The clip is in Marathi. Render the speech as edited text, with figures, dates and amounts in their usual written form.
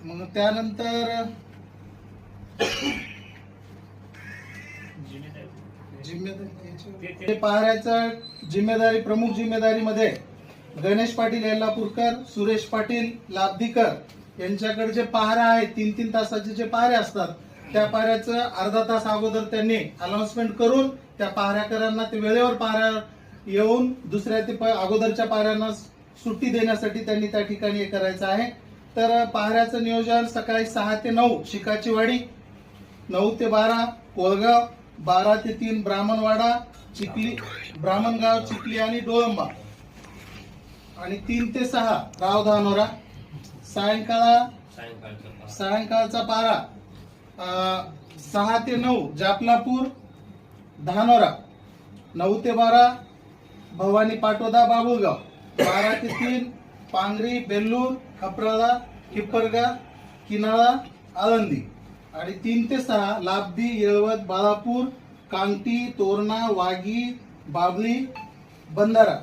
मग त्यानंतर पहाऱ्याचा जिम्मेदारी, प्रमुख जिम्मेदारीमध्ये गणेश पाटील येल्लापूरकर, सुरेश पाटील लाब्धीकर यांच्याकडे जे पहारा आहे 3-3 तासाचे जे पहारे असतात, त्या पहाऱ्याचं अर्धा तास अगोदर त्यांनी अनाउन्समेंट करून त्या पहाऱ्याकरांना ते वेळेवर पहारा येऊन दुसऱ्या ते अगोदरच्या पहाऱ्यांना सुट्टी देण्यासाठी त्यांनी त्या ठिकाणी हे करायचं आहे. तर पहाऱ्याचं नियोजन सकाळी 6 ते 9 शिकाची वाडी, 9 ते 12 कोळगाव, 12 ते 3 ब्राह्मणवाडा, चिखली, ब्राह्मणगाव, चिखली आणि डोळंबा आणि 3 ते 6 राव धानोरा. सायंकाळचा पारा 6 ते 9 जापलापूर धानोरा, 9 ते 12 भवानी पाटोदा बाबुळगाव, 12 ते 3 पांगरी बेल्लूर खपराळा हिप्परगा किनाळा आळंदी आणि 3 ते 6 लाब्धी येळवत बाळापूर कांगटी तोरणा वागी बाबली बंधारा